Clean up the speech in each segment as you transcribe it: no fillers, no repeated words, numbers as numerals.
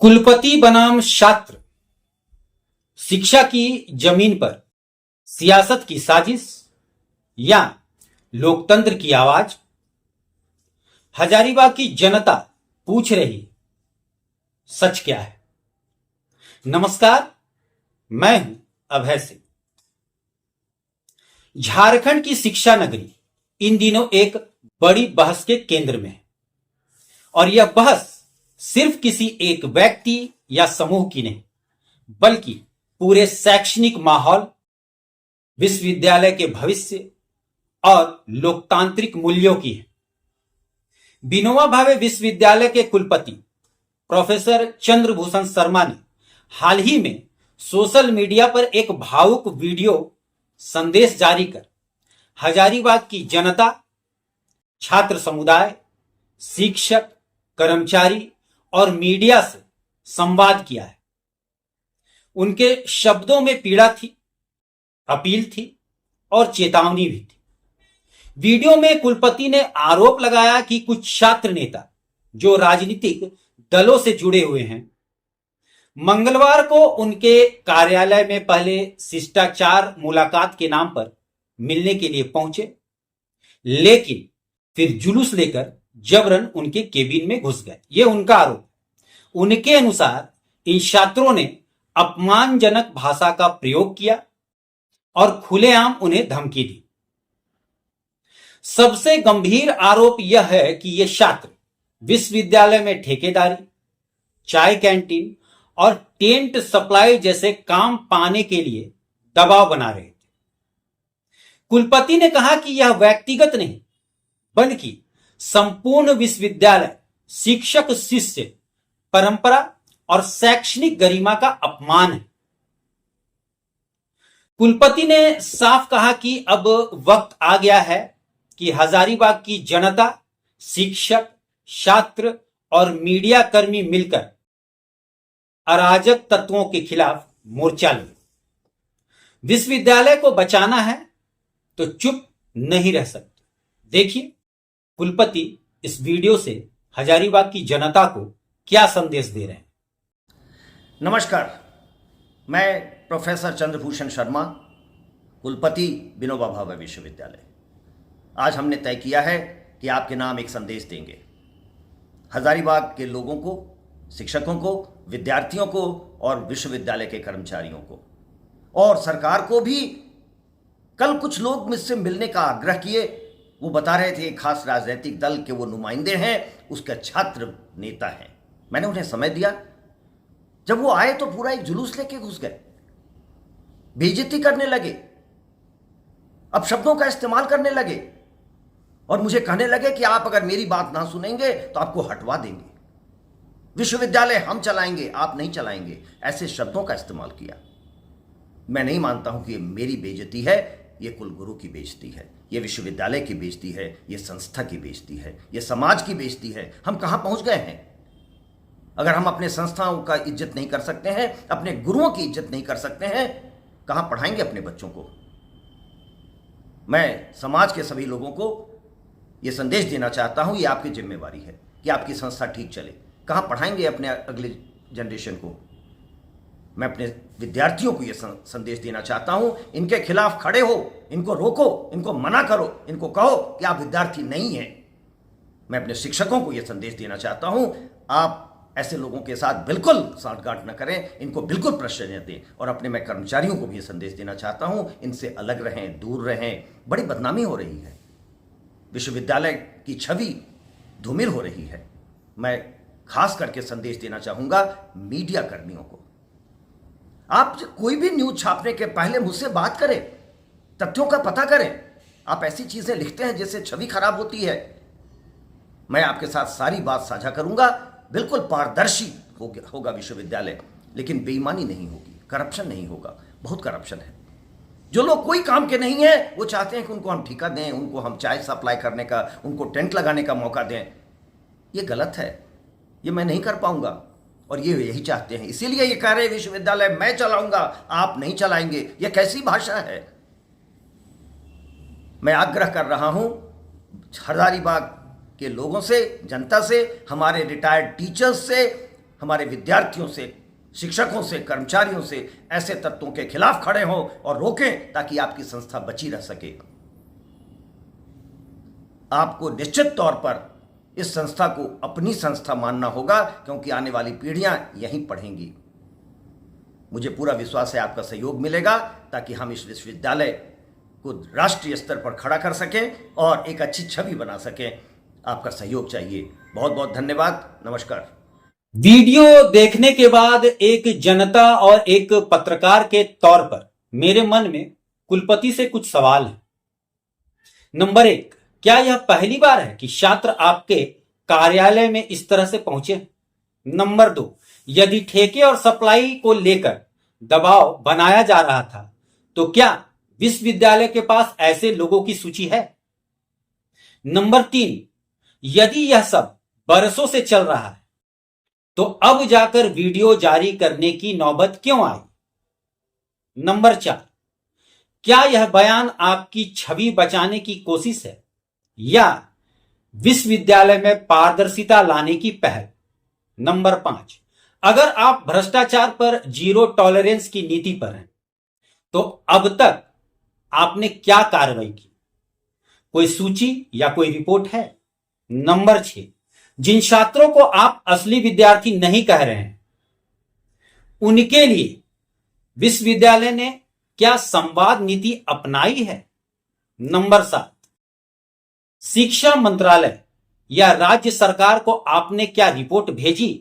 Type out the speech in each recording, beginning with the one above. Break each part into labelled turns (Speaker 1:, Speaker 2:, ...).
Speaker 1: कुलपति बनाम छात्र, शिक्षा की जमीन पर सियासत की साजिश या लोकतंत्र की आवाज। हजारीबाग की जनता पूछ रही, सच क्या है। नमस्कार, मैं हूं अभय सिंह। झारखंड की शिक्षा नगरी इन दिनों एक बड़ी बहस के केंद्र में है और यह बहस सिर्फ किसी एक व्यक्ति या समूह की नहीं, बल्कि पूरे शैक्षणिक माहौल, विश्वविद्यालय के भविष्य और लोकतांत्रिक मूल्यों की है। विनोबा भावे विश्वविद्यालय के कुलपति प्रोफेसर चंद्रभूषण शर्मा ने हाल ही में सोशल मीडिया पर एक भावुक वीडियो संदेश जारी कर हजारीबाग की जनता, छात्र समुदाय, शिक्षक, कर्मचारी और मीडिया से संवाद किया है। उनके शब्दों में पीड़ा थी, अपील थी और चेतावनी भी थी। वीडियो में कुलपति ने आरोप लगाया कि कुछ छात्र नेता जो राजनीतिक दलों से जुड़े हुए हैं, मंगलवार को उनके कार्यालय में पहले शिष्टाचार मुलाकात के नाम पर मिलने के लिए पहुंचे, लेकिन फिर जुलूस लेकर जबरन उनके केबिन में घुस गए। यह उनका आरोप। उनके अनुसार इन छात्रों ने अपमानजनक भाषा का प्रयोग किया और खुलेआम उन्हें धमकी दी। सबसे गंभीर आरोप यह है कि ये छात्र विश्वविद्यालय में ठेकेदारी, चाय कैंटीन और टेंट सप्लाई जैसे काम पाने के लिए दबाव बना रहे थे। कुलपति ने कहा कि यह व्यक्तिगत नहीं, बल्कि संपूर्ण विश्वविद्यालय, शिक्षक शिष्य परंपरा और शैक्षणिक गरिमा का अपमान है। कुलपति ने साफ कहा कि अब वक्त आ गया है कि हजारीबाग की जनता, शिक्षक, छात्र और मीडिया कर्मी मिलकर अराजक तत्वों के खिलाफ मोर्चा लें। विश्वविद्यालय को बचाना है तो चुप नहीं रह सकते। देखिए कुलपति इस वीडियो से हजारीबाग की जनता को क्या संदेश दे रहे हैं।
Speaker 2: नमस्कार, मैं प्रोफेसर चंद्रभूषण शर्मा, कुलपति विनोबा भावे विश्वविद्यालय। आज हमने तय किया है कि आपके नाम एक संदेश देंगे। हजारीबाग के लोगों को, शिक्षकों को, विद्यार्थियों को और विश्वविद्यालय के कर्मचारियों को और सरकार को भी। कल कुछ लोग मुझसे मिलने का आग्रह किए। वो बता रहे थे एक खास राजनीतिक दल के वो नुमाइंदे हैं, उसका छात्र नेता हैं। मैंने उन्हें समय दिया। जब वो आए तो पूरा एक जुलूस लेके घुस गए, बेइज्जती करने लगे, अपशब्दों का इस्तेमाल करने लगे और मुझे कहने लगे कि आप अगर मेरी बात ना सुनेंगे तो आपको हटवा देंगे, विश्वविद्यालय हम चलाएंगे, आप नहीं चलाएंगे। ऐसे शब्दों का इस्तेमाल किया। मैं नहीं मानता हूं कि ये मेरी बेइज्जती है, ये कुलगुरु की बेइज्जती है, ये विश्वविद्यालय की बेइज्जती है, ये संस्था की बेइज्जती है, ये समाज की बेइज्जती है। हम कहां पहुंच गए हैं? अगर हम अपने संस्थाओं का इज्जत नहीं कर सकते हैं, अपने गुरुओं की इज्जत नहीं कर सकते हैं, कहां पढ़ाएंगे अपने बच्चों को? मैं समाज के सभी लोगों को यह संदेश देना चाहता हूं, यह आपकी जिम्मेवारी है कि आपकी संस्था ठीक चले। कहां पढ़ाएंगे अपने अगले जनरेशन को? मैं अपने विद्यार्थियों को यह संदेश देना चाहता हूं, इनके खिलाफ खड़े हो, इनको रोको, इनको मना करो, इनको कहो कि आप विद्यार्थी नहीं हैं। मैं अपने शिक्षकों को यह संदेश देना चाहता हूं, आप ऐसे लोगों के साथ बिल्कुल साठगांठ न करें, इनको बिल्कुल प्रश्रय दें। और अपने मैं कर्मचारियों को भी यह संदेश देना चाहता हूं, इनसे अलग रहें, दूर रहें। बड़ी बदनामी हो रही है, विश्वविद्यालय की छवि धूमिल हो रही है। मैं खास करके संदेश देना चाहूंगा मीडिया कर्मियों को। आप कोई भी न्यूज छापने के पहले मुझसे बात करें, तथ्यों का पता करें। आप ऐसी चीजें लिखते हैं जिससे छवि खराब होती है। मैं आपके साथ सारी बात साझा करूंगा। बिल्कुल पारदर्शी होगा विश्वविद्यालय, लेकिन बेईमानी नहीं होगी, करप्शन नहीं होगा। बहुत करप्शन है। जो लोग कोई काम के नहीं है वो चाहते हैं कि उनको हम ठेका दें, उनको हम चाय सप्लाई करने का, उनको टेंट लगाने का मौका दें। ये गलत है, ये मैं नहीं कर पाऊंगा और ये यही चाहते हैं। इसीलिए ये कह रहे हैं विश्वविद्यालय मैं चलाऊंगा, आप नहीं चलाएंगे। ये कैसी भाषा है? मैं आग्रह कर रहा हूं हजारीबाग के लोगों से, जनता से, हमारे रिटायर्ड टीचर्स से, हमारे विद्यार्थियों से, शिक्षकों से, कर्मचारियों से ऐसे तत्वों के खिलाफ खड़े हों और रोकें ताकि आपकी संस्था बची रह सके। आपको निश्चित तौर पर इस संस्था को अपनी संस्था मानना होगा, क्योंकि आने वाली पीढ़ियां यहीं पढ़ेंगी। मुझे पूरा विश्वास है आपका सहयोग मिलेगा ताकि हम इस विश्वविद्यालय को राष्ट्रीय स्तर पर खड़ा कर सकें और एक अच्छी छवि बना सकें। आपका सहयोग चाहिए। बहुत बहुत धन्यवाद। नमस्कार।
Speaker 1: वीडियो देखने के बाद एक जनता और एक पत्रकार के तौर पर मेरे मन में कुलपति से कुछ सवाल है। नंबर 1, क्या यह पहली बार है कि छात्र आपके कार्यालय में इस तरह से पहुंचे? नंबर 2, यदि ठेके और सप्लाई को लेकर दबाव बनाया जा रहा था तो क्या विश्वविद्यालय के पास ऐसे लोगों की सूची है? नंबर 3, यदि यह सब बरसों से चल रहा है तो अब जाकर वीडियो जारी करने की नौबत क्यों आई? नंबर 4, क्या यह बयान आपकी छवि बचाने की कोशिश है या विश्वविद्यालय में पारदर्शिता लाने की पहल? नंबर 5, अगर आप भ्रष्टाचार पर जीरो टॉलरेंस की नीति पर हैं तो अब तक आपने क्या कार्रवाई की? कोई सूची या कोई रिपोर्ट है? नंबर 6, जिन छात्रों को आप असली विद्यार्थी नहीं कह रहे हैं उनके लिए विश्वविद्यालय ने क्या संवाद नीति अपनाई है? नंबर 7, शिक्षा मंत्रालय या राज्य सरकार को आपने क्या रिपोर्ट भेजी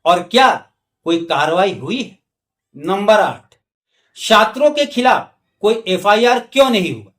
Speaker 1: और क्या कोई कार्रवाई हुई है? नंबर 8, छात्रों के खिलाफ कोई एफआईआर क्यों नहीं हुआ?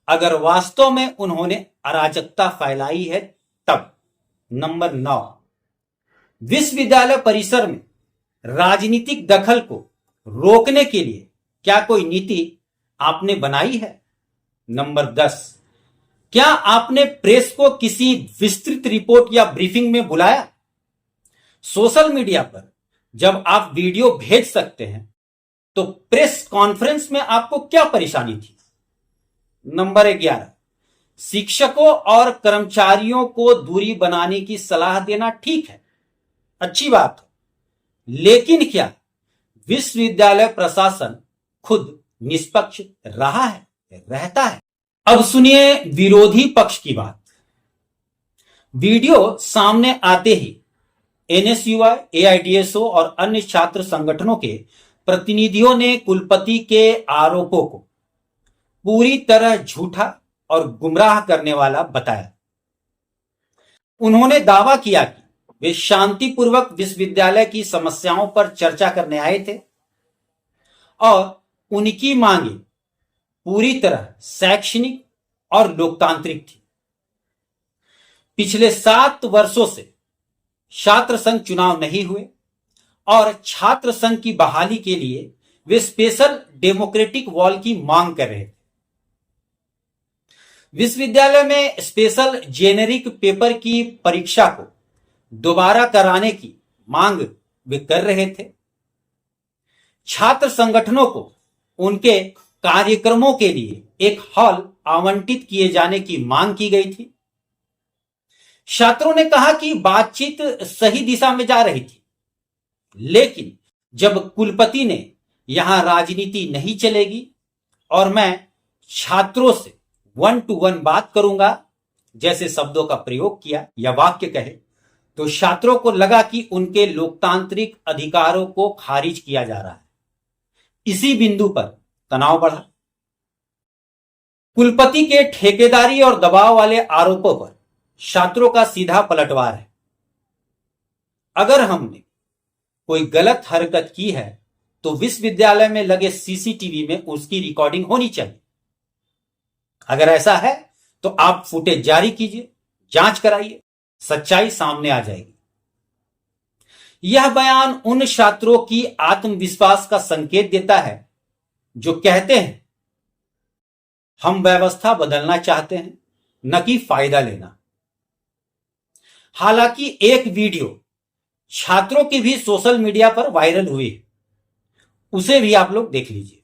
Speaker 1: अगर वास्तव में उन्होंने अराजकता फैलाई है तब? नंबर 9, विश्वविद्यालय परिसर में राजनीतिक दखल को रोकने के लिए क्या कोई नीति आपने बनाई है? नंबर 10, क्या आपने प्रेस को किसी विस्तृत रिपोर्ट या ब्रीफिंग में बुलाया? सोशल मीडिया पर जब आप वीडियो भेज सकते हैं तो प्रेस कॉन्फ्रेंस में आपको क्या परेशानी थी? नंबर 11, शिक्षकों और कर्मचारियों को दूरी बनाने की सलाह देना ठीक है, अच्छी बात है, लेकिन क्या विश्वविद्यालय प्रशासन खुद निष्पक्ष रहा है, रहता है? अब सुनिए विरोधी पक्ष की बात। वीडियो सामने आते ही एनएसयूआई, एआईडीएसओ और अन्य छात्र संगठनों के प्रतिनिधियों ने कुलपति के आरोपों को पूरी तरह झूठा और गुमराह करने वाला बताया। उन्होंने दावा किया कि वे शांतिपूर्वक विश्वविद्यालय की समस्याओं पर चर्चा करने आए थे और उनकी मांगे पूरी तरह शैक्षणिक और लोकतांत्रिक थी। पिछले 7 वर्षों से छात्र संघ चुनाव नहीं हुए और छात्र संघ की बहाली के लिए वे स्पेशल डेमोक्रेटिक वॉल की मांग कर रहे थे। विश्वविद्यालय में स्पेशल जेनेरिक पेपर की परीक्षा को दोबारा कराने की मांग वे कर रहे थे। छात्र संगठनों को उनके कार्यक्रमों के लिए एक हॉल आवंटित किए जाने की मांग की गई थी। छात्रों ने कहा कि बातचीत सही दिशा में जा रही थी, लेकिन जब कुलपति ने यहां राजनीति नहीं चलेगी और मैं छात्रों से 1-to-1 बात करूंगा जैसे शब्दों का प्रयोग किया या वाक्य कहे, तो छात्रों को लगा कि उनके लोकतांत्रिक अधिकारों को खारिज किया जा रहा है। इसी बिंदु पर तनाव बढ़ा। कुलपति के ठेकेदारी और दबाव वाले आरोपों पर छात्रों का सीधा पलटवार है। अगर हमने कोई गलत हरकत की है तो विश्वविद्यालय में लगे सीसीटीवी में उसकी रिकॉर्डिंग होनी चाहिए। अगर ऐसा है तो आप फुटेज जारी कीजिए, जांच कराइए, सच्चाई सामने आ जाएगी। यह बयान उन छात्रों की आत्मविश्वास का संकेत देता है जो कहते हैं हम व्यवस्था बदलना चाहते हैं, न कि फायदा लेना। हालांकि एक वीडियो छात्रों की भी सोशल मीडिया पर वायरल हुई है, उसे भी आप लोग देख लीजिए।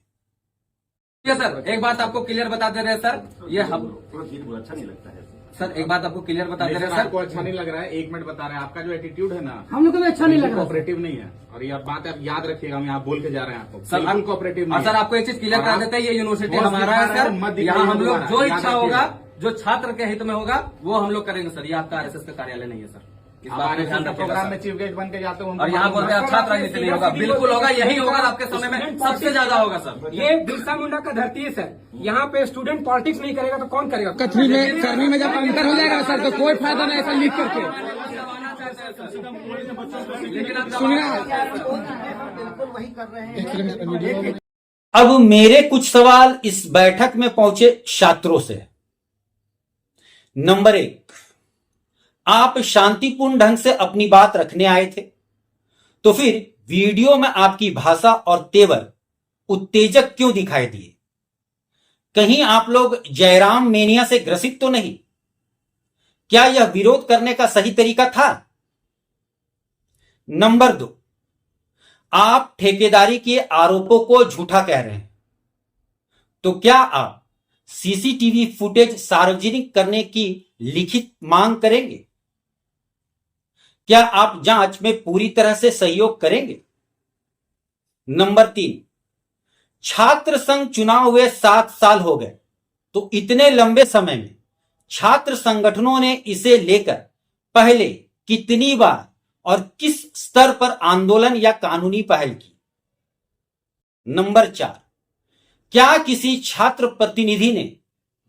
Speaker 3: सर एक बात आपको क्लियर बता दे रहे हैं सर, ये हम
Speaker 4: थोड़ा धीरे बोलो, अच्छा नहीं लगता है।
Speaker 3: सर एक बात आपको क्लियर बता दे रहे हैं सर,
Speaker 4: आपको अच्छा नहीं लग रहा है, 1 मिनट बता रहे हैं, आपका जो एटीट्यूड है ना,
Speaker 5: हम लोग को भी अच्छा नहीं लग रहा।
Speaker 4: कोऑपरेटिव नहीं है। और ये बात आप याद रखिएगा, हम यहाँ बोल के जा रहे हैं आपको,
Speaker 3: सर
Speaker 4: बिल्कुल कोऑपरेटिव
Speaker 3: और
Speaker 4: नहीं
Speaker 3: सर
Speaker 4: है।
Speaker 3: आपको एक चीज क्लियर
Speaker 4: और
Speaker 3: करा
Speaker 4: आप
Speaker 3: देते हैं, ये यूनिवर्सिटी
Speaker 4: बॉस
Speaker 3: हमारा है
Speaker 4: दिखा रहे हैं, मत
Speaker 3: सर,
Speaker 4: दिखाइए
Speaker 3: यहाँ हम लोग
Speaker 4: दोबारा,
Speaker 3: जो
Speaker 4: याद
Speaker 3: इच्छा
Speaker 4: रखिएगा।
Speaker 3: होगा, जो छात्र के हित में होगा वो हम लोग करेंगे सर। ये आपका आरएसएस का कार्यालय नहीं है सर, इस बात
Speaker 4: हमारे
Speaker 3: में ध्यान रखिएगा
Speaker 4: प्रोग्राम में
Speaker 3: सर।
Speaker 4: चीफ गेस्ट बन के जाते हो,
Speaker 3: और यहाँ बोलते हैं आप छात्र राजनीति नहीं होगा, बिल्कुल होगा, यही होगा आपके समय में सबसे ज्यादा होगा सर।
Speaker 5: ये बिरसा मुंडा का धरती है सर, यहाँ पे स्टूडेंट पॉलिटिक्स नहीं करेगा तो कौन करेगा?
Speaker 6: कथनी में जब अंतर हो जाएगा सर तो कोई फायदा नहीं ऐसा लिख करके।
Speaker 3: लेकिन आप
Speaker 2: बिल्कुल वही कर रहे हैं।
Speaker 1: अब मेरे कुछ सवाल इस बैठक में पहुंचे छात्रों से। नंबर 1, आप शांतिपूर्ण ढंग से अपनी बात रखने आए थे, तो फिर वीडियो में आपकी भाषा और तेवर उत्तेजक क्यों दिखाई दिए? कहीं आप लोग जयराम मेनिया से ग्रसित तो नहीं? क्या यह विरोध करने का सही तरीका था? नंबर 2, आप ठेकेदारी के आरोपों को झूठा कह रहे हैं, तो क्या आप सीसीटीवी फुटेज सार्वजनिक करने की लिखित मांग करेंगे? क्या आप जांच में पूरी तरह से सहयोग करेंगे? नंबर 3, छात्र संघ चुनाव हुए 7 साल हो गए, तो इतने लंबे समय में छात्र संगठनों ने इसे लेकर पहले कितनी बार और किस स्तर पर आंदोलन या कानूनी पहल की? नंबर 4, क्या किसी छात्र प्रतिनिधि ने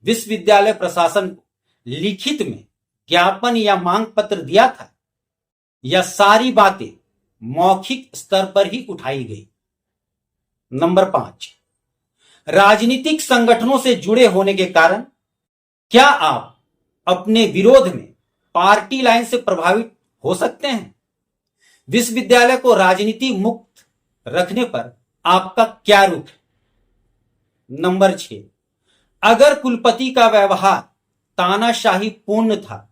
Speaker 1: विश्वविद्यालय प्रशासन को लिखित में ज्ञापन या मांग पत्र दिया था, या सारी बातें मौखिक स्तर पर ही उठाई गई? नंबर 5, राजनीतिक संगठनों से जुड़े होने के कारण क्या आप अपने विरोध में पार्टी लाइन से प्रभावित हो सकते हैं? विश्वविद्यालय को राजनीति मुक्त रखने पर आपका क्या रुख है? नंबर 6, अगर कुलपति का व्यवहार तानाशाही पूर्ण था,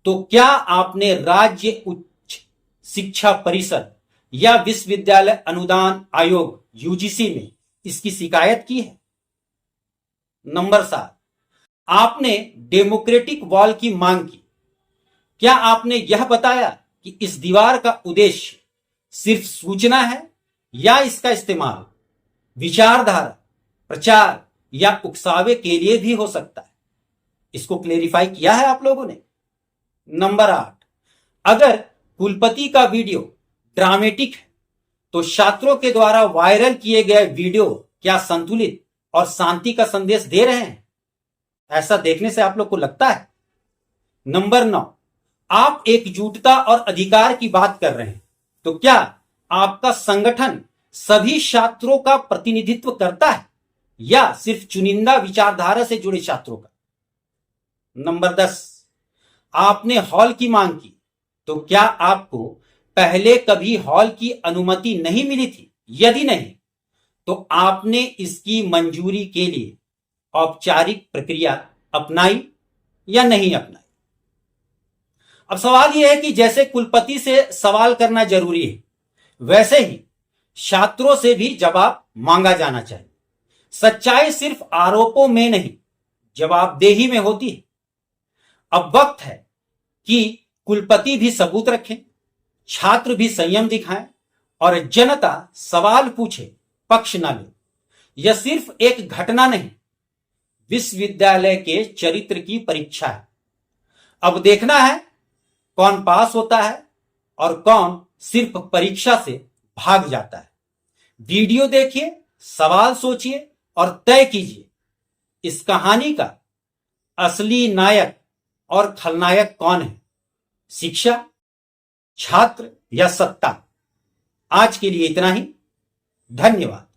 Speaker 1: तो क्या आपने राज्य उच्च शिक्षा परिषद या विश्वविद्यालय अनुदान आयोग यूजीसी में इसकी शिकायत की है? नंबर 7, आपने डेमोक्रेटिक वॉल की मांग की, क्या आपने यह बताया कि इस दीवार का उद्देश्य सिर्फ सूचना है या इसका इस्तेमाल विचारधारा, प्रचार या उकसावे के लिए भी हो सकता है? इसको क्लेरिफाई किया है आप लोगों ने? नंबर 8, अगर कुलपति का वीडियो ड्रामेटिक है, तो छात्रों के द्वारा वायरल किए गए वीडियो क्या संतुलित और शांति का संदेश दे रहे हैं? ऐसा देखने से आप लोग को लगता है? नंबर 9, आप एकजुटता और अधिकार की बात कर रहे हैं, तो क्या आपका संगठन सभी छात्रों का प्रतिनिधित्व करता है या सिर्फ चुनिंदा विचारधारा से जुड़े छात्रों का? नंबर 10, आपने हॉल की मांग की, तो क्या आपको पहले कभी हॉल की अनुमति नहीं मिली थी? यदि नहीं, तो आपने इसकी मंजूरी के लिए औपचारिक प्रक्रिया अपनाई या नहीं अपनाई? अब सवाल यह है कि जैसे कुलपति से सवाल करना जरूरी है, वैसे ही छात्रों से भी जवाब मांगा जाना चाहिए। सच्चाई सिर्फ आरोपों में नहीं, जवाबदेही में होती है। अब वक्त है कि कुलपति भी सबूत रखें, छात्र भी संयम दिखाएं और जनता सवाल पूछे, पक्ष न ले। यह सिर्फ एक घटना नहीं, विश्वविद्यालय के चरित्र की परीक्षा है। अब देखना है कौन पास होता है और कौन सिर्फ परीक्षा से भाग जाता है। वीडियो देखिए, सवाल सोचिए और तय कीजिए इस कहानी का असली नायक और खलनायक कौन है, शिक्षा, छात्र या सत्ता। आज के लिए इतना ही। धन्यवाद।